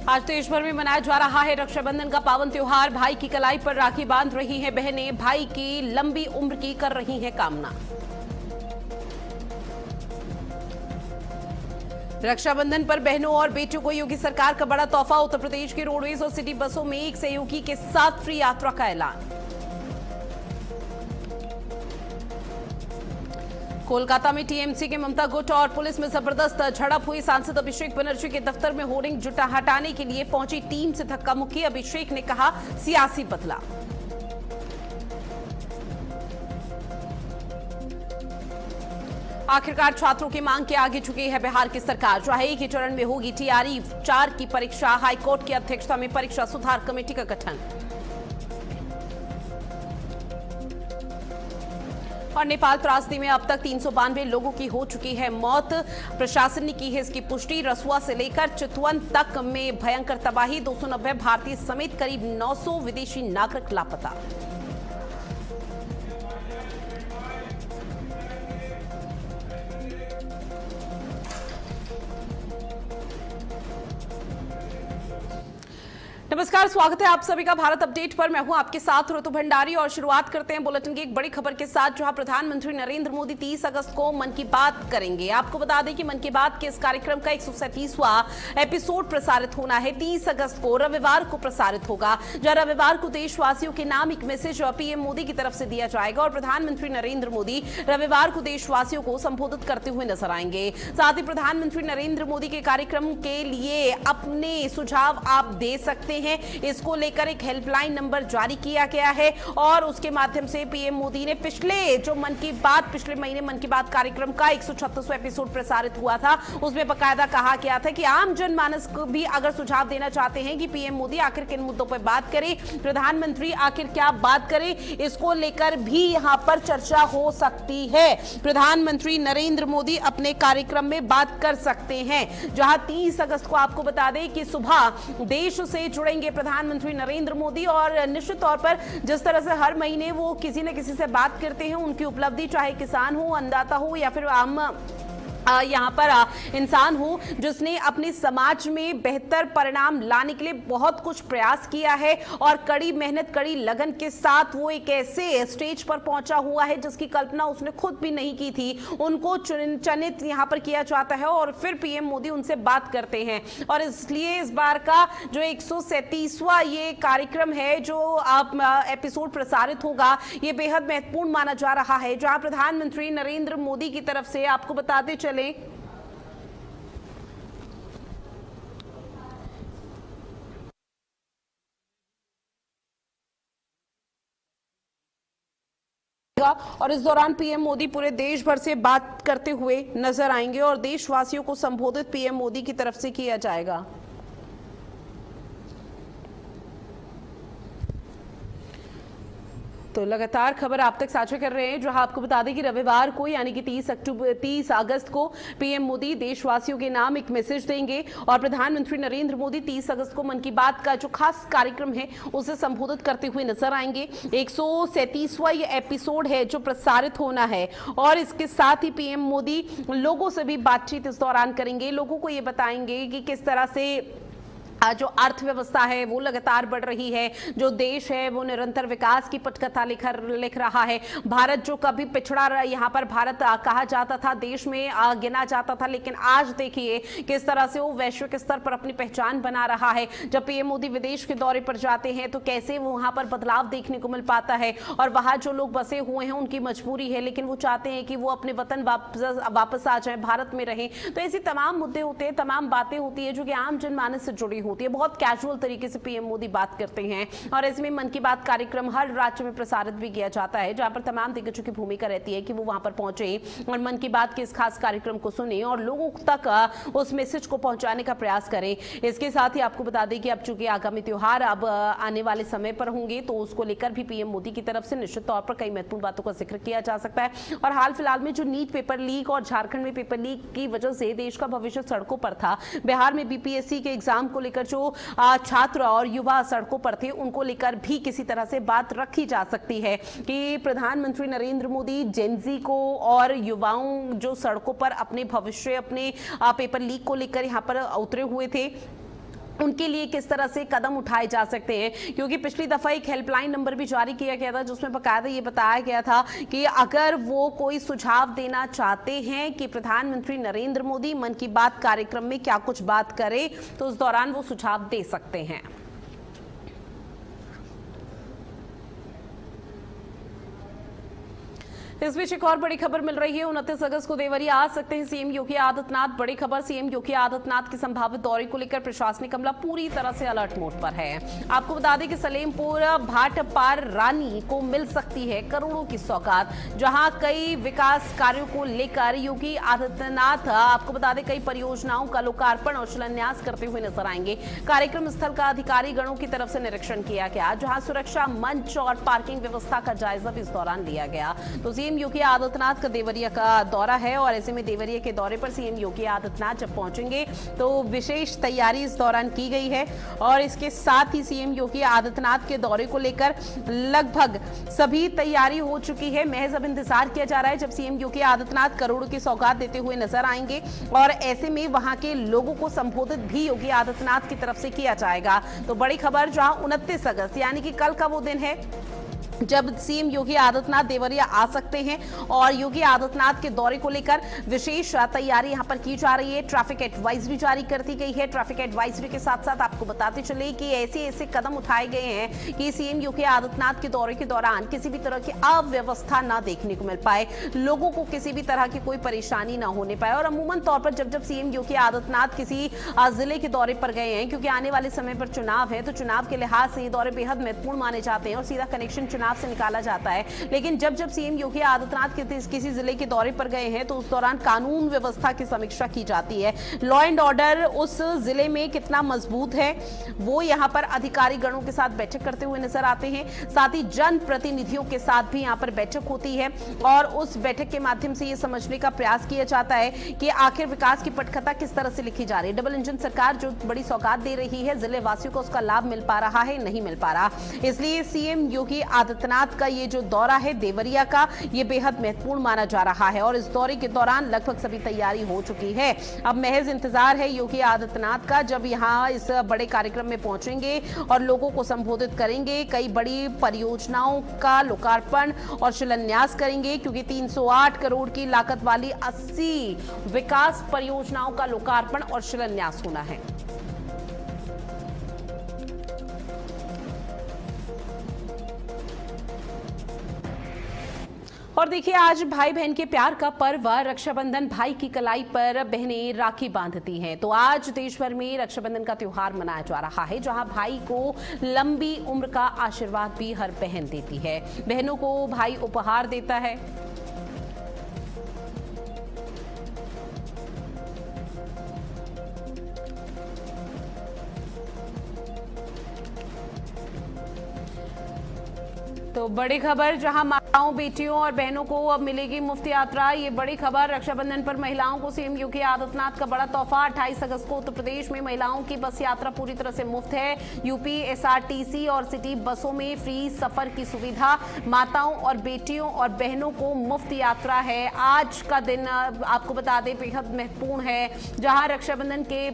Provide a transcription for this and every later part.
आज देश भर में मनाया जा रहा है रक्षाबंधन का पावन त्योहार। भाई की कलाई पर राखी बांध रही हैं बहनें, भाई की लंबी उम्र की कर रही हैं कामना। रक्षाबंधन पर बहनों और बेटियों को योगी सरकार का बड़ा तोहफा। उत्तर प्रदेश की रोडवेज और सिटी बसों में एक सहयोगी के साथ फ्री यात्रा का ऐलान। कोलकाता में टीएमसी के ममता गुट और पुलिस में जबरदस्त झड़प हुई। सांसद अभिषेक बनर्जी के दफ्तर में होर्डिंग जुटा हटाने के लिए पहुंची टीम से धक्का मुक्की। अभिषेक ने कहा सियासी बदलाव। आखिरकार छात्रों की मांग के आगे झुकी है बिहार की सरकार। चाहे एक ही चरण में होगी टीआरई 4 की परीक्षा। हाईकोर्ट की अध्यक्षता में परीक्षा सुधार कमेटी का गठन। और नेपाल त्रासदी में अब तक 392 लोगों की हो चुकी है मौत। प्रशासन ने की है इसकी पुष्टि। रसुआ से लेकर चितवन तक में भयंकर तबाही। 290 भारतीय समेत करीब 900 विदेशी नागरिक लापता। नमस्कार, स्वागत है आप सभी का भारत अपडेट पर। मैं हूं आपके साथ ऋतु भंडारी और शुरुआत करते हैं बुलेटिन की एक बड़ी खबर के साथ, जहां प्रधानमंत्री नरेंद्र मोदी 30 अगस्त को मन की बात करेंगे। आपको बता दें कि मन की बात के इस कार्यक्रम का 137वां एपिसोड प्रसारित होना है। 30 अगस्त को रविवार को प्रसारित होगा, जहां रविवार को देशवासियों के नाम एक मैसेज पीएम मोदी की तरफ से दिया जाएगा और प्रधानमंत्री नरेंद्र मोदी रविवार को देशवासियों को संबोधित करते हुए नजर आएंगे। साथ ही प्रधानमंत्री नरेंद्र मोदी के कार्यक्रम के लिए अपने सुझाव आप दे सकते हैं। इसको लेकर एक हेल्पलाइन नंबर जारी किया गया है और उसके माध्यम से पीएम मोदी ने पिछले महीने मन की बात कार्यक्रम का 136वां एपिसोड प्रसारित हुआ था। उसमें बकायदा कहा गया था कि आम जनमानस को भी अगर सुझाव देना चाहते हैं कि पीएम मोदी आखिर किन मुद्दों पर बात करें, प्रधानमंत्री आखिर क्या बात करें, इसको लेकर भी यहां पर चर्चा हो सकती है। प्रधानमंत्री नरेंद्र मोदी अपने कार्यक्रम में बात कर सकते हैं। जहां 30 अगस्त को आपको बता दें कि सुबह देश से जुड़ेंगे प्रधानमंत्री नरेंद्र मोदी और निश्चित तौर पर जिस तरह से हर महीने वो किसी न किसी से बात करते हैं, उनकी उपलब्धि, चाहे किसान हो, अन्नदाता हो या फिर आम यहाँ पर इंसान हो जिसने अपने समाज में बेहतर परिणाम लाने के लिए बहुत कुछ प्रयास किया है और कड़ी मेहनत, कड़ी लगन के साथ वो एक ऐसे स्टेज पर पहुंचा हुआ है जिसकी कल्पना उसने खुद भी नहीं की थी। उनको चयनित यहाँ पर किया जाता है और फिर पीएम मोदी उनसे बात करते हैं और इसलिए इस बार का जो 137वां ये कार्यक्रम है, जो एपिसोड प्रसारित होगा, ये बेहद महत्वपूर्ण माना जा रहा है। जहां प्रधानमंत्री नरेंद्र मोदी की तरफ से आपको बताते चले और इस दौरान पीएम मोदी पूरे देश भर से बात करते हुए नजर आएंगे और देशवासियों को संबोधित पीएम मोदी की तरफ से किया जाएगा। तो लगातार खबर आप तक साझा कर रहे हैं, जहां आपको बता दें कि रविवार को यानी कि 30 अगस्त को पीएम मोदी देशवासियों के नाम एक मैसेज देंगे और प्रधानमंत्री नरेंद्र मोदी 30 अगस्त को मन की बात का जो खास कार्यक्रम है उसे संबोधित करते हुए नजर आएंगे। 137वां ये एपिसोड है जो प्रसारित होना है और इसके साथ ही पीएम मोदी लोगों से भी बातचीत इस दौरान करेंगे। लोगों को ये बताएंगे कि किस तरह से जो अर्थव्यवस्था है वो लगातार बढ़ रही है, जो देश है वो निरंतर विकास की पटकथा लिख रहा है। भारत जो कभी पिछड़ा रहा, यहाँ पर भारत कहा जाता था, देश में गिना जाता था, लेकिन आज देखिए किस तरह से वो वैश्विक स्तर पर अपनी पहचान बना रहा है। जब पीएम मोदी विदेश के दौरे पर जाते हैं तो कैसे वो वहां पर बदलाव देखने को मिल पाता है और वहां जो लोग बसे हुए हैं उनकी मजबूरी है, लेकिन वो चाहते हैं कि वो अपने वतन वापस आ जाए, भारत में रहें। तो ऐसी तमाम मुद्दे होते हैं, तमाम बातें होती है जो कि आम जनमानस से जुड़ी होती है। बहुत कैजुअल तरीके से पीएम मोदी बात करते हैं और इसमें मन की बात कार्यक्रम हर राज्य में प्रसारित भी किया जाता है, जहां पर तमाम दिग्गजों की भूमिका रहती है कि वो वहां पर पहुंचे और मन की बात के इस खास कार्यक्रम को सुने और लोगों तक उस मैसेज को पहुंचाने का प्रयास करें। इसके साथ ही आपको बता दें कि अब चूंकि आगामी त्योहार अब आने वाले समय पर होंगे तो उसको लेकर भी पीएम मोदी की तरफ से निश्चित तौर पर कई महत्वपूर्ण बातों का जिक्र किया जा सकता है। और हाल फिलहाल में जो नीट पेपर लीक और झारखंड में पेपर लीक की वजह से देश का भविष्य सड़कों पर था, बिहार में बीपीएससी के एग्जाम को लेकर जो छात्र और युवा सड़कों पर थे उनको लेकर भी किसी तरह से बात रखी जा सकती है कि प्रधानमंत्री नरेंद्र मोदी जेनजी को और युवाओं जो सड़कों पर अपने भविष्य, अपने पेपर लीक को लेकर यहां पर उतरे हुए थे, उनके लिए किस तरह से कदम उठाए जा सकते हैं, क्योंकि पिछली दफा एक हेल्पलाइन नंबर भी जारी किया गया था जिसमें बकायदा ये बताया गया था कि अगर वो कोई सुझाव देना चाहते हैं कि प्रधानमंत्री नरेंद्र मोदी मन की बात कार्यक्रम में क्या कुछ बात करें तो उस दौरान वो सुझाव दे सकते हैं। इस बीच एक और बड़ी खबर मिल रही है, 29 अगस्त को देवरिया आ सकते हैं सीएम योगी आदित्यनाथ। बड़ी खबर, सीएम योगी आदित्यनाथ के संभावित दौरे को लेकर प्रशासनिक अमला पूरी तरह से अलर्ट मोड पर है। आपको बता दें कि सलेमपुर भाटपार रानी को मिल सकती है करोड़ों की सौगात, जहां कई विकास कार्यों को लेकर योगी आदित्यनाथ आपको बता दें कई परियोजनाओं का लोकार्पण और शिलान्यास करते हुए नजर आएंगे। कार्यक्रम स्थल का अधिकारी गणों की तरफ से निरीक्षण किया गया, जहां सुरक्षा मंच और पार्किंग व्यवस्था का जायजा भी इस दौरान लिया गया। तो सीएम योगी आदित्यनाथ का देवरिया का दौरा है और ऐसे में देवरिया के दौरे पर सीएम योगी आदित्यनाथ जब पहुंचेंगे तो विशेष तैयारी इस दौरान की गई है और इसके साथ ही सीएम योगी आदित्यनाथ के दौरे को लेकर लगभग सभी तैयारी हो चुकी है। महज अब इंतजार किया जा रहा है जब सीएम योगी आदित्यनाथ करोड़ों की सौगात देते हुए नजर आएंगे और ऐसे में वहां के लोगों को संबोधित भी योगी आदित्यनाथ की तरफ से किया जाएगा। तो बड़ी खबर, जहां 29 अगस्त यानी कि कल का वो दिन है जब सीएम योगी आदित्यनाथ देवरिया आ सकते हैं और योगी आदित्यनाथ के दौरे को लेकर विशेष तैयारी यहां पर की जा रही है। ट्रैफिक एडवाइजरी जारी कर दी गई है। ट्रैफिक एडवाइजरी के साथ साथ आपको बताते चले कि ऐसे कदम उठाए गए हैं कि सीएम योगी आदित्यनाथ के दौरे के दौरान किसी भी तरह की अव्यवस्था ना देखने को मिल पाए, लोगों को किसी भी तरह की कोई परेशानी ना होने पाए। और अमूमन तौर पर जब सीएम योगी आदित्यनाथ किसी जिले के दौरे पर गए हैं, क्योंकि आने वाले समय पर चुनाव है, तो चुनाव के लिहाज से ये दौरे बेहद महत्वपूर्ण माने जाते हैं और सीधा कनेक्शन चुनाव से निकाला जाता है। लेकिन जब सीएम योगी आदित्यनाथ किसी जिले के दौरे पर गए हैं तो उस दौरान कानून व्यवस्था की समीक्षा की जाती है। लॉ एंड ऑर्डर उस जिले में कितना मजबूत है वो यहां पर अधिकारी गणों के साथ बैठक करते हुए नजर आते हैं। साथ ही जन प्रतिनिधियों के साथ भी यहां पर बैठक होती है और उस बैठक के माध्यम से यह समझने का प्रयास किया जाता है कि आखिर विकास की पटकथा किस तरह से लिखी जा रही है। डबल इंजन सरकार जो बड़ी सौगात दे रही है, जिले वासियों को उसका लाभ मिल पा रहा है, नहीं मिल पा रहा। इसलिए सीएम योगी आदित्यनाथ का ये जो दौरा है देवरिया का, ये बेहद महत्वपूर्ण माना जा रहा है और इस दौरे के दौरान लगभग सभी तैयारी हो चुकी है। अब महज इंतजार है योगी आदित्यनाथ का जब यहां इस बड़े कार्यक्रम में पहुंचेंगे और लोगों को संबोधित करेंगे, कई बड़ी परियोजनाओं का लोकार्पण और शिलान्यास करेंगे, क्योंकि 308 करोड़ की लागत वाली 80 विकास परियोजनाओं का लोकार्पण और शिलान्यास होना है। और देखिए, आज भाई बहन के प्यार का पर्व रक्षाबंधन, भाई की कलाई पर बहनें राखी बांधती हैं। तो आज देश भर में रक्षाबंधन का त्योहार मनाया जा रहा है, जहां भाई को लंबी उम्र का आशीर्वाद भी हर बहन देती है। बहनों को भाई उपहार देता है। तो बड़ी खबर, जहां माताओं, बेटियों और बहनों को अब मिलेगी मुफ्त यात्रा। ये बड़ी खबर, रक्षाबंधन पर महिलाओं को सीएम योगी आदित्यनाथ का बड़ा तोहफा। 28 अगस्त को उत्तर प्रदेश में महिलाओं की बस यात्रा पूरी तरह से मुफ्त है। यूपी एसआरटीसी और सिटी बसों में फ्री सफर की सुविधा। माताओं और बेटियों और बहनों को मुफ्त यात्रा है। आज का दिन आपको बता दें बेहद महत्वपूर्ण है, जहां रक्षाबंधन के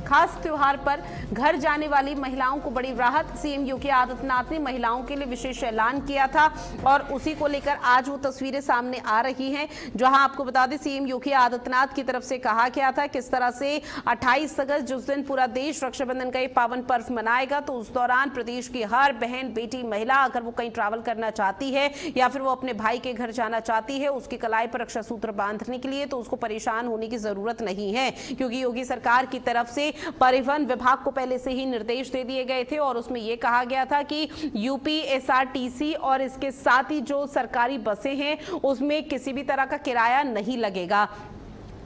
खास त्योहार पर घर जाने वाली महिलाओं को बड़ी राहत। सीएम योगी आदित्यनाथ ने महिलाओं के लिए विशेष ऐलान किया था और उसी को लेकर आज वो तस्वीरें सामने आ रही हैं, जहां आपको बता दें सीएम योगी आदित्यनाथ की तरफ से कहा गया था किस तरह से 28 अगस्त जिस दिन पूरा देश रक्षाबंधन का एक पावन पर्व मनाएगा, तो उस दौरान प्रदेश की हर बहन, बेटी, महिला अगर वो कहीं ट्रैवल करना चाहती है या फिर वो अपने भाई के घर जाना चाहती है उसकी कलाई पर रक्षा सूत्र बांधने के लिए, तो उसको परेशान होने की जरूरत नहीं है, क्योंकि योगी सरकार की तरफ से परिवहन विभाग को पहले से ही निर्देश दे दिए गए थे और उसमें यह कहा गया था कि यूपी एसआरटीसी और इसके साथ ही जो सरकारी बसें हैं उसमें किसी भी तरह का किराया नहीं लगेगा।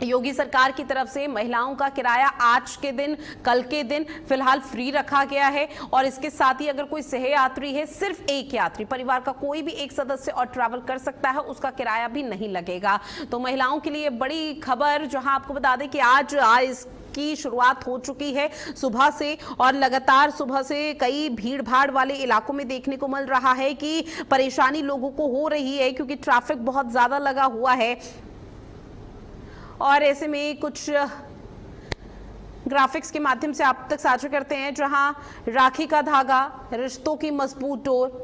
योगी सरकार की तरफ से महिलाओं का किराया आज के दिन, कल के दिन फिलहाल फ्री रखा गया है और इसके साथ ही अगर कोई सह यात्री है, सिर्फ एक यात्री, परिवार का कोई भी एक सदस्य और ट्रैवल कर सकता है, उसका किराया भी नहीं लगेगा। तो महिलाओं के लिए बड़ी खबर, जहां आपको बता दें कि आज की शुरुआत हो चुकी है सुबह से और लगातार सुबह से कई भीड़ भाड़ वाले इलाकों में देखने को मिल रहा है कि परेशानी लोगों को हो रही है, क्योंकि ट्रैफिक बहुत ज्यादा लगा हुआ है और ऐसे में कुछ ग्राफिक्स के माध्यम से आप तक साझा करते हैं, जहां राखी का धागा, रिश्तों की मजबूत डोर,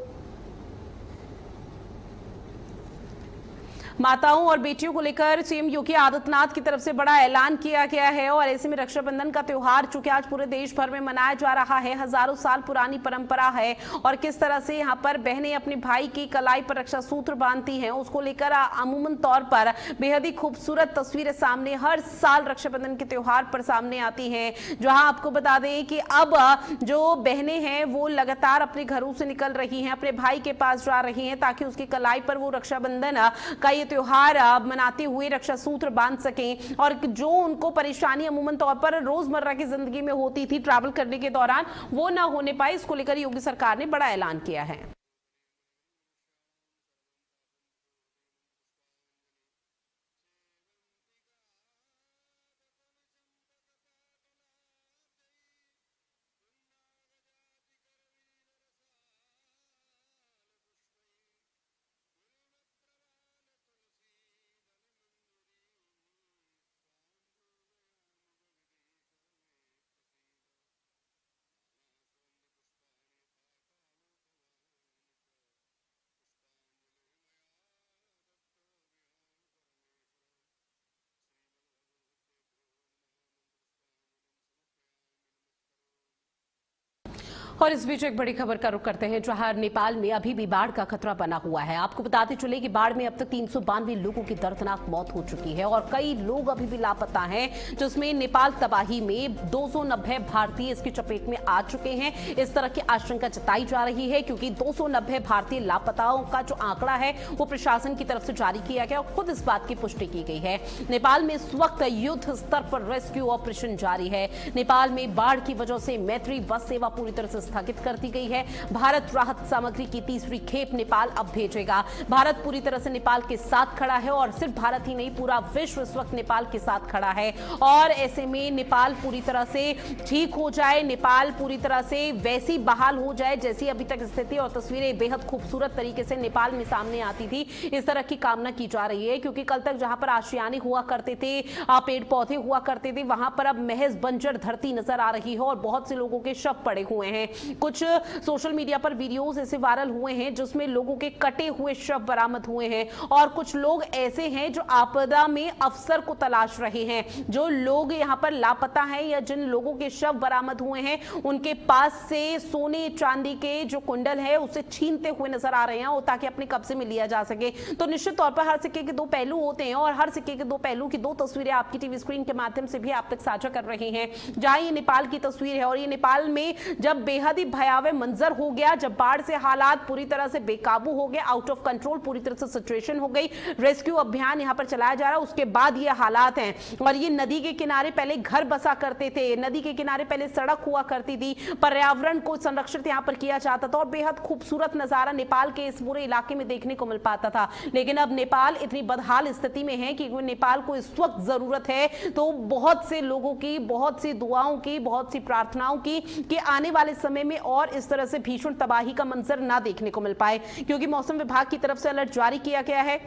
माताओं और बेटियों को लेकर सीएम योगी आदित्यनाथ की तरफ से बड़ा ऐलान किया गया है। और ऐसे में रक्षाबंधन का त्योहार चूंकि आज पूरे देश भर में मनाया जा रहा है, हजारों साल पुरानी परंपरा है, और किस तरह से यहां पर बहनें अपने भाई की कलाई पर रक्षा सूत्र बांधती हैं, उसको लेकर अमूमन तौर पर बेहद ही खूबसूरत तस्वीरें सामने हर साल रक्षाबंधन के त्योहार पर सामने आती हैं। जहां आपको बता दें कि अब जो बहनें हैं वो लगातार अपने घरों से निकल रही हैं, अपने भाई के पास जा रही हैं, ताकि उसकी कलाई पर वो रक्षाबंधन का ये त्योहार मनाते हुए रक्षा सूत्र बांध सकें। और जो उनको परेशानी अमूमन तौर पर रोजमर्रा की जिंदगी में होती थी ट्रैवल करने के दौरान, वो ना होने पाए, इसको लेकर योगी सरकार ने बड़ा ऐलान किया है। और इस बीच एक बड़ी खबर का रुख करते हैं, जहां नेपाल में अभी भी बाढ़ का खतरा बना हुआ है। आपको बताते चले कि बाढ़ में अब तक 392 लोगों की दर्दनाक मौत हो चुकी है और कई लोग अभी भी लापता हैं, जिसमें नेपाल तबाही में 290 भारतीय इसकी चपेट में आ चुके हैं। इस तरह की आशंका जताई जा रही है, क्योंकि 290 भारतीय लापताओं का जो आंकड़ा है वो प्रशासन की तरफ से जारी किया गया और खुद इस बात की पुष्टि की गई है। नेपाल में इस वक्त युद्ध स्तर पर रेस्क्यू ऑपरेशन जारी है। नेपाल में बाढ़ की वजह से मैत्री बस सेवा पूरी तरह से स्थगित कर दी गई है। भारत राहत सामग्री की तीसरी खेप नेपाल अब भेजेगा। भारत पूरी तरह से नेपाल के साथ खड़ा है और सिर्फ भारत ही नहीं, पूरा विश्व इस वक्त नेपाल के साथ खड़ा है। और ऐसे में नेपाल पूरी तरह से ठीक हो जाए, नेपाल पूरी तरह से वैसी बहाल हो जाए जैसी अभी तक स्थिति और तस्वीरें बेहद खूबसूरत तरीके से नेपाल में सामने आती थी, इस तरह की कामना की जा रही है। क्योंकि कल तक जहां पर आशियाने हुआ करते थे, पेड़ पौधे हुआ करते थे, वहां पर अब महज बंजर धरती नजर आ रही है और बहुत से लोगों के शव पड़े हुए हैं। कुछ सोशल मीडिया पर वीडियोस ऐसे वायरल हुए हैं जिसमें लोगों के कटे हुए शव बरामद हुए हैं और कुछ लोग ऐसे हैं जो आपदा में अफसर को तलाश रहे हैं। जो लोग यहां पर लापता हैं या जिन लोगों के शव बरामद हुए हैं, उनके पास से सोने चांदी के जो कुंडल है उसे छीनते हुए नजर आ रहे हैं ताकि अपने कब्जे में लिया जा सके। तो निश्चित तौर पर हर सिक्के के दो पहलू होते हैं और हर सिक्के के दो पहलू की दो तस्वीरें आपकी टीवी स्क्रीन के माध्यम से भी आप तक साझा कर रहे हैं। जहां ये नेपाल की तस्वीर है और ये नेपाल में जब बेहद ही भयावह मंजर हो गया, जब बाढ़ से हालात पूरी तरह से बेकाबू हो गए, आउट ऑफ कंट्रोल पूरी तरह से सिचुएशन हो गई, रेस्क्यू अभियान यहां पर चलाया जा रहा है, उसके बाद ये हालात हैं। और ये नदी के किनारे पहले घर बसा करते थे, नदी के किनारे पहले सड़क हुआ करती थी, पर्यावरण को संरक्षित यहां पर किया जाता था और बेहद खूबसूरत नजारा नेपाल के इस पूरे इलाके में देखने को मिल पाता था। लेकिन अब नेपाल इतनी बदहाल स्थिति में है कि नेपाल को इस वक्त जरूरत है तो बहुत से लोगों की, बहुत सी दुआओं की, बहुत सी प्रार्थनाओं की कि आने वाले समय में और इस तरह से भीषण तबाही का मंजर ना देखने को मिल पाए। क्योंकि मौसम विभाग की तरफ से अलर्ट जारी किया गया है।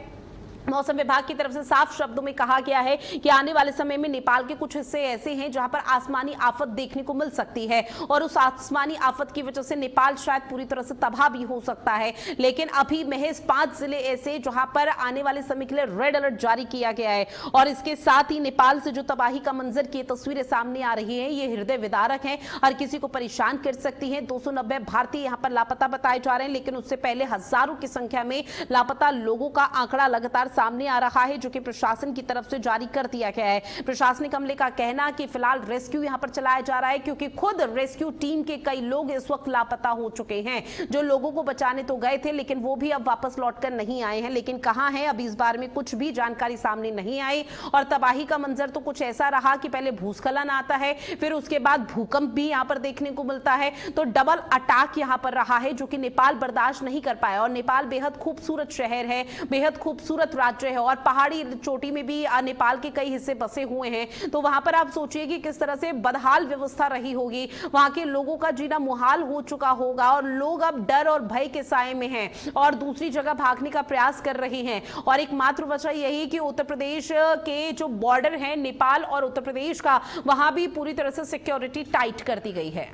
मौसम विभाग की तरफ से साफ शब्दों में कहा गया है कि आने वाले समय में नेपाल के कुछ हिस्से ऐसे हैं जहां पर आसमानी आफत देखने को मिल सकती है और उस आसमानी आफत की वजह से नेपाल शायद पूरी तरह से तबाह भी हो सकता है। लेकिन अभी महज 5 जिले ऐसे जहां पर आने वाले समय के लिए रेड अलर्ट जारी किया गया है और इसके साथ ही नेपाल से जो तबाही का मंजर की तस्वीरें सामने आ रही है, ये हृदय विदारक है, हर किसी को परेशान कर सकती है। 290 भारतीय यहां पर लापता बताए जा रहे हैं, लेकिन उससे पहले हजारों की संख्या में लापता लोगों का आंकड़ा लगातार सामने आ रहा है, जो कि प्रशासन की तरफ से जारी कर दिया गया है। प्रशासनिक अमले का कहना कि फिलहाल रेस्क्यू यहां पर चलाया जा रहा है, क्योंकि खुद रेस्क्यू टीम के कई लोग इस वक्त लापता हो चुके हैं। जो लोगों को बचाने तो गए थे लेकिन वो भी अब वापस लौटकर नहीं आए हैं, लेकिन कहां हैं अभी इस बारे में कुछ भी जानकारी सामने नहीं आई। और तबाही का मंजर तो कुछ ऐसा रहा कि पहले भूस्खलन आता है, फिर उसके बाद भूकंप भी यहां पर देखने को मिलता है। तो डबल अटैक यहां पर रहा है, जो कि नेपाल बर्दाश्त नहीं कर पाया। और नेपाल बेहद खूबसूरत शहर है, बेहद खूबसूरत राज्य है और पहाड़ी चोटी में भी नेपाल के कई हिस्से बसे हुए हैं, तो वहां पर आप सोचिए कि किस तरह से बदहाल व्यवस्था रही होगी। वहां के लोगों का जीना मुहाल हो चुका होगा और लोग अब डर और भय के साए में हैं और दूसरी जगह भागने का प्रयास कर रहे हैं। और एकमात्र वजह यही कि उत्तर प्रदेश के जो बॉर्डर है नेपाल और उत्तर प्रदेश का, वहां भी पूरी तरह से सिक्योरिटी टाइट कर दी गई है।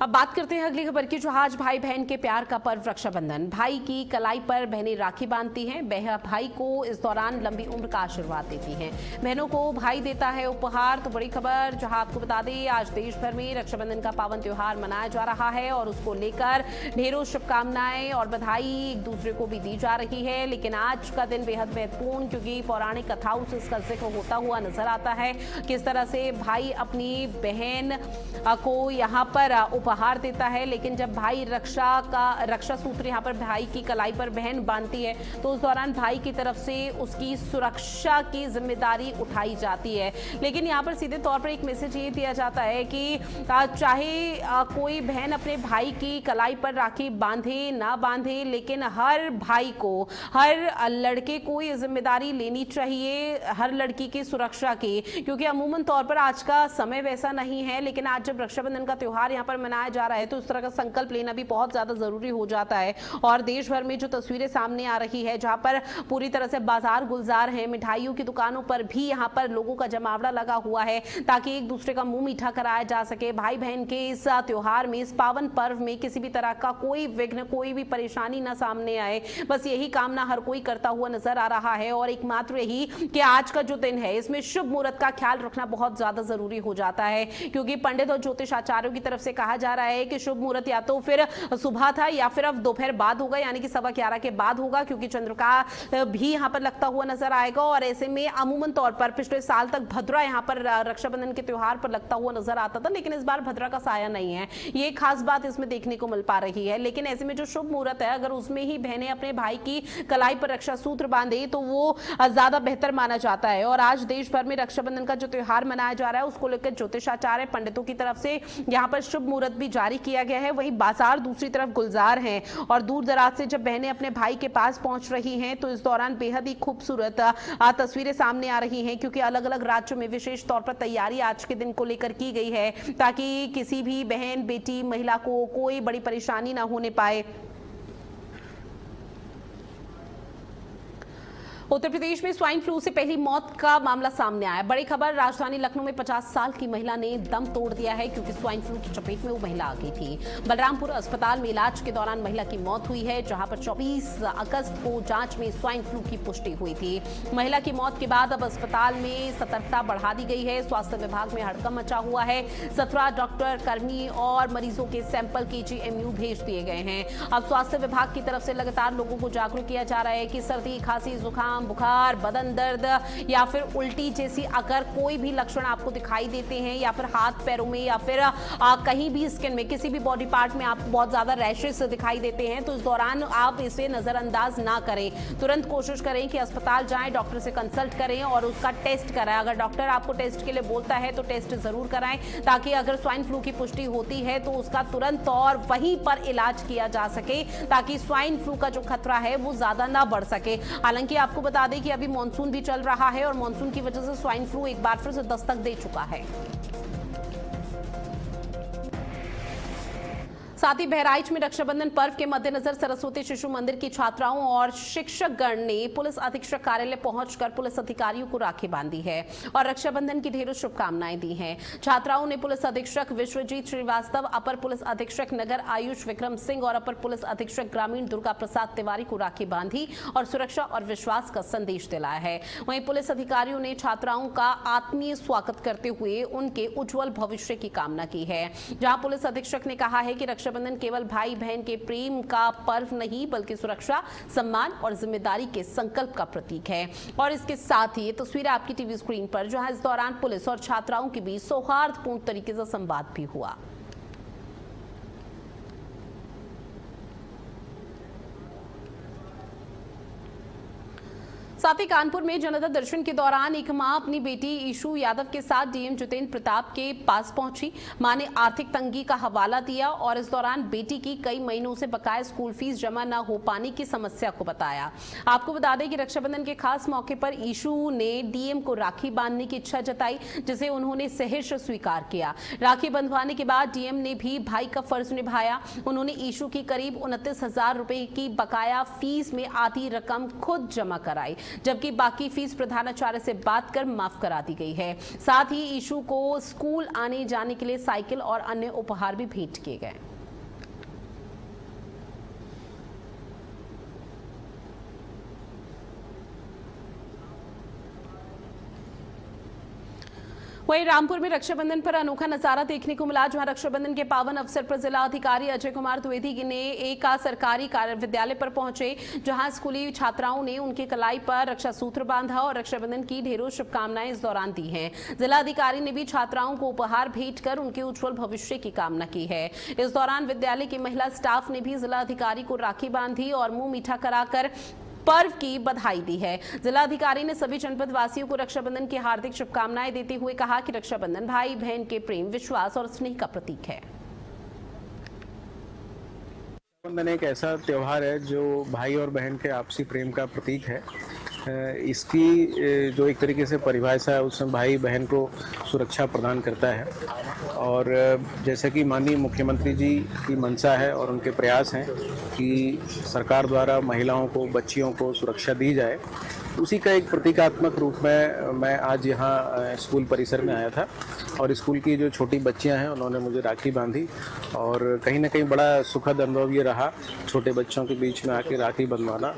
अब बात करते हैं अगली खबर की, जो आज भाई बहन के प्यार का पर्व रक्षाबंधन। भाई की कलाई पर बहनें राखी बांधती हैं। भाई को इस दौरान लंबी उम्र का आशीर्वाद देती हैं। बहनों को भाई देता है उपहार। तो बड़ी खबर जहां आपको बता दें, आज देश भर में रक्षाबंधन का पावन त्योहार मनाया जा रहा है और उसको लेकर ढेरों शुभकामनाएं और बधाई एक दूसरे को भी दी जा रही है। लेकिन आज का दिन बेहद महत्वपूर्ण, क्योंकि पौराणिक कथाओं से इसका जिक्र होता हुआ नजर आता है। किस तरह से भाई अपनी बहन को यहाँ पर उपहार देता है, लेकिन जब भाई रक्षा सूत्र यहाँ पर भाई की कलाई पर बहन बांधती है, तो उस दौरान भाई की तरफ से उसकी सुरक्षा की जिम्मेदारी उठाई जाती है। लेकिन यहाँ पर सीधे तौर पर एक मैसेज ये दिया जाता है कि चाहे कोई बहन अपने भाई की कलाई पर राखी बांधे ना बांधे, लेकिन हर भाई को, हर लड़के को ये जिम्मेदारी लेनी चाहिए हर लड़की की सुरक्षा की, क्योंकि अमूमन तौर पर आज का समय वैसा नहीं है। लेकिन आज जब रक्षाबंधन का त्योहार यहाँ पर मनाया जा रहा है, तो इस तरह का संकल्प लेना भी बहुत ज्यादा जरूरी हो जाता है। और देश भर में जो तस्वीरें सामने आ रही है, जहां पर पूरी तरह से बाजार गुलजार है, मिठाइयों की दुकानों पर भी यहां पर लोगों का जमावड़ा लगा हुआ है, ताकि एक दूसरे का मुंह मीठा कराया जा सके। भाई बहन के इस त्योहार में, इस पावन पर्व में किसी भी तरह का कोई विघ्न, कोई भी परेशानी ना सामने आए, बस यही कामना हर कोई करता हुआ नजर आ रहा है। और एकमात्र यही कि आज का जो दिन है, इसमें शुभ मुहूर्त का ख्याल रखना बहुत ज्यादा जरूरी हो जाता है, क्योंकि पंडित और ज्योतिष आचार्यों की तरफ से कहा जा रहा है कि शुभ मुहूर्त या तो फिर सुबह था या फिर अब दोपहर बाद होगा, यानी कि 11:15 के बाद होगा, क्योंकि चंद्र का भी यहां पर लगता हुआ नजर आएगा। और ऐसे में अमूमन तौर पर पिछले साल तक भद्रा यहां पर रक्षाबंधन के त्योहार पर लगता हुआ नजर आता था, लेकिन इस बार भद्रा का साया नहीं है। ये खास बात इसमें देखने को मिल पा रही है। लेकिन ऐसे में जो शुभ मुहूर्त है, अगर उसमें ही बहनें अपने भाई की कलाई पर रक्षा सूत्र बांधे, तो वो ज्यादा बेहतर माना जाता है। और आज देश भर में रक्षाबंधन का जो त्योहार मनाया जा रहा है, उसको लेकर ज्योतिषाचार्य पंडितों की तरफ से यहाँ पर शुभ मुहूर्त भी जारी किया गया है। वहीं बाजार दूसरी तरफ गुलजार हैं और दूर दराज से जब बहनें अपने भाई के पास पहुंच रही हैं, तो इस दौरान बेहद ही खूबसूरत तस्वीरें सामने आ रही हैं, क्योंकि अलग अलग राज्यों में विशेष तौर पर तैयारी आज के दिन को लेकर की गई है, ताकि किसी भी बहन, बेटी, महिला को कोई बड़ी परेशानी ना होने पाए। उत्तर प्रदेश में स्वाइन फ्लू से पहली मौत का मामला सामने आया। बड़ी खबर, राजधानी लखनऊ में 50 साल की महिला ने दम तोड़ दिया है, क्योंकि स्वाइन फ्लू की चपेट में वो महिला आ गई थी। बलरामपुर अस्पताल में इलाज के दौरान महिला की मौत हुई है, जहां पर 24 अगस्त को जांच में स्वाइन फ्लू की पुष्टि हुई थी। महिला की मौत के बाद अब अस्पताल में सतर्कता बढ़ा दी गई है। स्वास्थ्य विभाग में हड़कंप मचा हुआ है। 17 डॉक्टर, कर्मी और मरीजों के सैंपल KGMU भेज दिए गए हैं। अब स्वास्थ्य विभाग की तरफ से लगातार लोगों को जागरूक किया जा रहा है कि सर्दी, खांसी, जुकाम, बुखार, बदन दर्द या फिर उल्टी जैसी अगर कोई भी लक्षण आपको दिखाई देते हैं, या फिर हाथ पैरों में या फिर कहीं भी स्किन में, किसी भी बॉडी पार्ट में आपको बहुत ज्यादा रैशेस दिखाई देते हैं, तो इस दौरान आप इसे नजरअंदाज ना करें। तुरंत कोशिश करें कि अस्पताल जाएं, डॉक्टर से कंसल्ट करें और उसका टेस्ट कराएं। अगर डॉक्टर आपको टेस्ट के लिए बोलता है तो टेस्ट जरूर कराएं, ताकि अगर स्वाइन फ्लू की पुष्टि होती है तो उसका तुरंत और वहीं पर इलाज किया जा सके, ताकि स्वाइन फ्लू का जो खतरा है वो ज्यादा ना बढ़ सके। हालांकि आपको बता दें कि अभी मॉनसून भी चल रहा है और मॉनसून की वजह से स्वाइन फ्लू एक बार फिर से दस्तक दे चुका है। साथ ही बहराइच में रक्षाबंधन पर्व के मद्देनजर सरस्वती शिशु मंदिर की छात्राओं और शिक्षकगण ने पुलिस अधीक्षक कार्यालय पहुंचकर पुलिस अधिकारियों को राखी बांधी है और रक्षाबंधन की ढेरों शुभकामनाएं दी हैं। छात्राओं ने पुलिस अधीक्षक विश्वजीत श्रीवास्तव, अपर पुलिस अधीक्षक नगर आयुष विक्रम सिंह और अपर पुलिस अधीक्षक ग्रामीण दुर्गा प्रसाद तिवारी को राखी बांधी और सुरक्षा और विश्वास का संदेश दिलाया है। वहीं पुलिस अधिकारियों ने छात्राओं का आत्मीय स्वागत करते हुए उनके उज्जवल भविष्य की कामना की है। जहां पुलिस अधीक्षक ने कहा है कि रक्षाबंधन केवल भाई बहन के प्रेम का पर्व नहीं, बल्कि सुरक्षा, सम्मान और जिम्मेदारी के संकल्प का प्रतीक है। और इसके साथ ही ये तस्वीरें आपकी टीवी स्क्रीन पर, जहां इस दौरान पुलिस और छात्राओं के बीच सौहार्दपूर्ण तरीके से संवाद भी हुआ। साथ ही कानपुर में जनता दर्शन के दौरान एक मां अपनी बेटी ईशू यादव के साथ डीएम जितेंद्र प्रताप के पास पहुंची। मां ने आर्थिक तंगी का हवाला दिया और इस दौरान बेटी की कई महीनों से बकाया स्कूल फीस जमा न हो पाने की समस्या को बताया। आपको बता दें कि रक्षाबंधन के खास मौके पर ईशू ने डीएम को राखी बांधने की इच्छा जताई, जिसे उन्होंने सहर्ष स्वीकार किया। राखी बंधवाने के बाद डीएम ने भी भाई का फर्ज निभाया। उन्होंने ईशू की करीब 29,000 रुपए की बकाया फीस में आधी रकम खुद जमा कराई, जबकि बाकी फीस प्रधानाचार्य से बात कर माफ करा दी गई है। साथ ही ईशू को स्कूल आने जाने के लिए साइकिल और अन्य उपहार भी भेंट किए गए। वहीं रामपुर में रक्षाबंधन पर अनोखा नजारा देखने को मिला, जहां रक्षाबंधन के पावन अवसर पर जिला अधिकारी अजय कुमार द्विवेदी ने एक सरकारी विद्यालय पर पहुंचे, जहां स्कूली छात्राओं ने उनके कलाई पर रक्षा सूत्र बांधा और रक्षाबंधन की ढेरों शुभकामनाएं इस दौरान दी हैं। जिला अधिकारी ने भी छात्राओं को उपहार भेंट कर उनके उज्जवल भविष्य की कामना की है। इस दौरान विद्यालय की महिला स्टाफ ने भी जिला अधिकारी को राखी बांधी और मुंह मीठा कराकर पर्व की बधाई दी है। जिलाधिकारी ने सभी जनपद वासियों को रक्षाबंधन की हार्दिक शुभकामनाएं देते हुए कहा कि रक्षाबंधन भाई बहन के प्रेम, विश्वास और स्नेह का प्रतीक है। रक्षाबंधन एक ऐसा त्योहार है जो भाई और बहन के आपसी प्रेम का प्रतीक है। इसकी जो एक तरीके से परिभाषा है, उसमें भाई बहन को सुरक्षा प्रदान करता है और जैसे कि माननीय मुख्यमंत्री जी की मंशा है और उनके प्रयास हैं कि सरकार द्वारा महिलाओं को, बच्चियों को सुरक्षा दी जाए, उसी का एक प्रतीकात्मक रूप में मैं आज यहाँ स्कूल परिसर में आया था और स्कूल की जो छोटी बच्चियाँ हैं उन्होंने मुझे राखी बांधी और कहीं ना कहीं बड़ा सुखद अनुभव ये रहा छोटे बच्चों के बीच में आके राखी बंधवाना।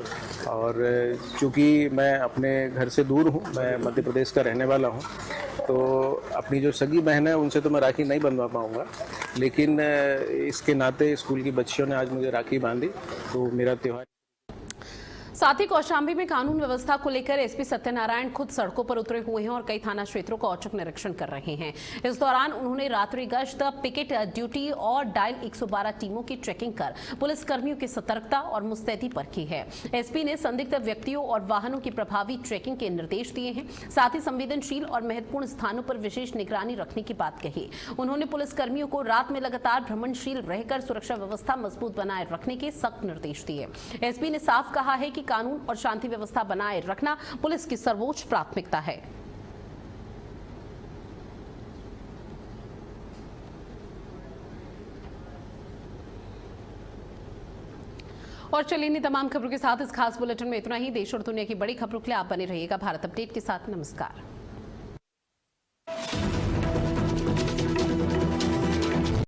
और चूँकि मैं अपने घर से दूर हूँ, मैं मध्य प्रदेश का रहने वाला हूँ, तो अपनी जो सगी बहन है उनसे तो मैं राखी नहीं बंधवा पाऊँगा, लेकिन इसके नाते स्कूल की बच्चियों ने आज मुझे राखी बांधी, तो मेरा त्यौहार। साथ ही कौशाम्बी में कानून व्यवस्था को लेकर एसपी सत्यनारायण खुद सड़कों पर उतरे हुए हैं और कई थाना क्षेत्रों का औचक निरीक्षण कर रहे हैं। इस दौरान उन्होंने रात्रि गश्त, पिकेट ड्यूटी और डायल 112 टीमों की चेकिंग कर पुलिस कर्मियों की सतर्कता और मुस्तैदी परखी है। एसपी ने संदिग्ध व्यक्तियों और वाहनों की प्रभावी ट्रैकिंग के निर्देश दिए हैं। साथ ही संवेदनशील और महत्वपूर्ण स्थानों पर विशेष निगरानी रखने की बात कही। उन्होंने पुलिस कर्मियों को रात में लगातार भ्रमणशील रहकर सुरक्षा व्यवस्था मजबूत बनाए रखने के सख्त निर्देश दिए। एसपी ने साफ कहा है कि कानून और शांति व्यवस्था बनाए रखना पुलिस की सर्वोच्च प्राथमिकता है। और चलिए इन तमाम खबरों के साथ इस खास बुलेटिन में इतना ही। देश और दुनिया की बड़ी खबरों के लिए आप बने रहिएगा भारत अपडेट के साथ। नमस्कार।